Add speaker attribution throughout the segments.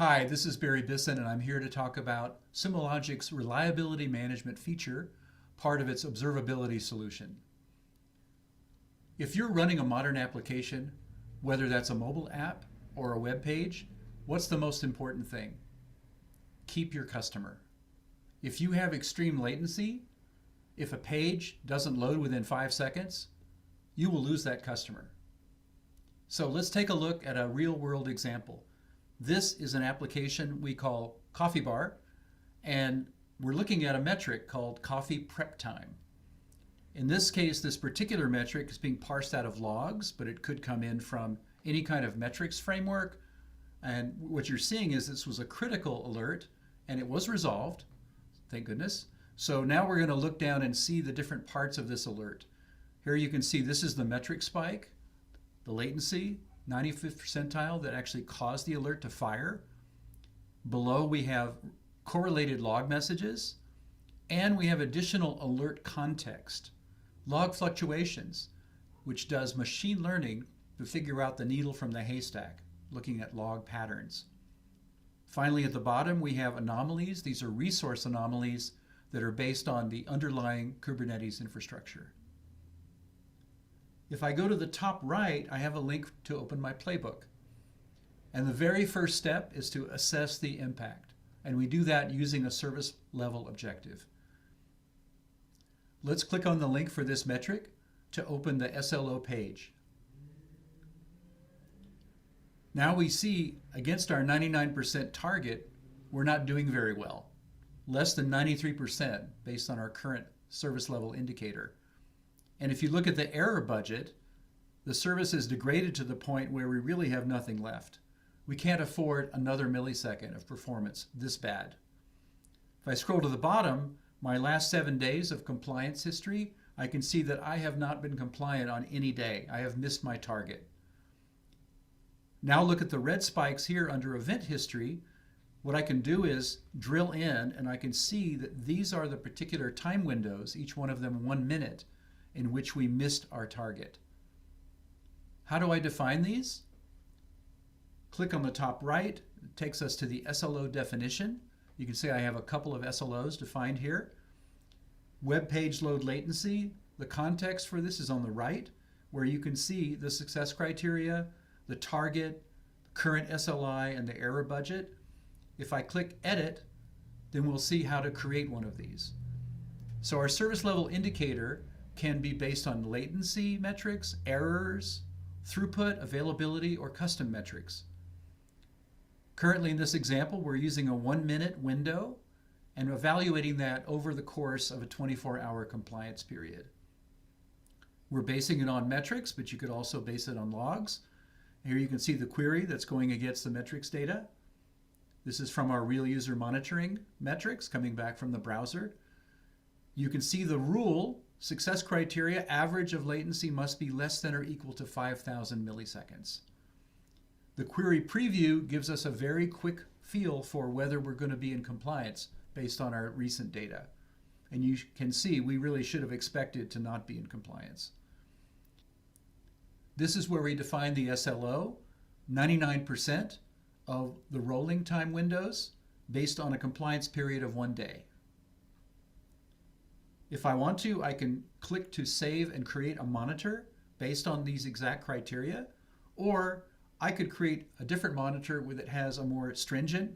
Speaker 1: Hi, this is Barry Bison, and I'm here to talk about Sumo Logic's reliability management feature, part of its observability solution. If you're running a modern application, whether that's a mobile app or a web page, what's the most important thing? Keep your customer. If you have extreme latency, if a page doesn't load within 5 seconds, you will lose that customer. So let's take a look at a real-world example. This is an application we call Coffee Bar, and we're looking at a metric called coffee prep time. In this case, this particular metric is being parsed out of logs, but it could come in from any kind of metrics framework. And what you're seeing is this was a critical alert, and it was resolved, thank goodness. So now we're going to look down and see the different parts of this alert. Here you can see this is the metric spike, the latency, 95th percentile that actually caused the alert to fire. Below we have correlated log messages, and we have additional alert context. Log fluctuations, which does machine learning to figure out the needle from the haystack, looking at log patterns. Finally, at the bottom, we have anomalies. These are resource anomalies that are based on the underlying Kubernetes infrastructure. If I go to the top right, I have a link to open my playbook. And the very first step is to assess the impact. And we do that using a service level objective. Let's click on the link for this metric to open the SLO page. Now we see against our 99% target, we're not doing very well. Less than 93% based on our current service level indicator. And if you look at the error budget, the service is degraded to the point where we really have nothing left. We can't afford another millisecond of performance this bad. If I scroll to the bottom, my last 7 days of compliance history, I can see that I have not been compliant on any day. I have missed my target. Now look at the red spikes here under event history. What I can do is drill in, and I can see that these are the particular time windows, each one of them 1 minute, in which we missed our target. How do I define these? Click on the top right. It takes us to the SLO definition. You can see I have a couple of SLOs defined here. Web page load latency. The context for this is on the right, where you can see the success criteria, the target, current SLI, and the error budget. If I click Edit, then we'll see how to create one of these. So our service level indicator can be based on latency metrics, errors, throughput, availability, or custom metrics. Currently in this example, we're using a 1 minute window and evaluating that over the course of a 24-hour compliance period. We're basing it on metrics, but you could also base it on logs. Here you can see the query that's going against the metrics data. This is from our real user monitoring metrics coming back from the browser. You can see the rule, success criteria, average of latency must be less than or equal to 5,000 milliseconds. The query preview gives us a very quick feel for whether we're going to be in compliance based on our recent data. And you can see we really should have expected to not be in compliance. This is where we define the SLO, 99% of the rolling time windows based on a compliance period of 1 day. If I want to, I can click to save and create a monitor based on these exact criteria, or I could create a different monitor that has a more stringent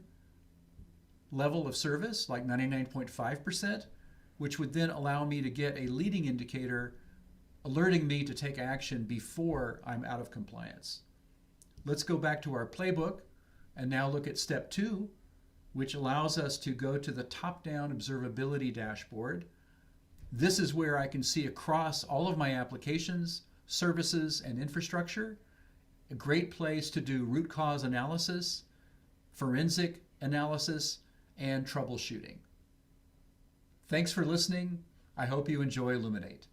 Speaker 1: level of service, like 99.5%, which would then allow me to get a leading indicator alerting me to take action before I'm out of compliance. Let's go back to our playbook and now look at step 2, which allows us to go to the top-down observability dashboard. This is where I can see across all of my applications, services, and infrastructure. A great place to do root cause analysis, forensic analysis, and troubleshooting. Thanks for listening. I hope you enjoy Illuminate.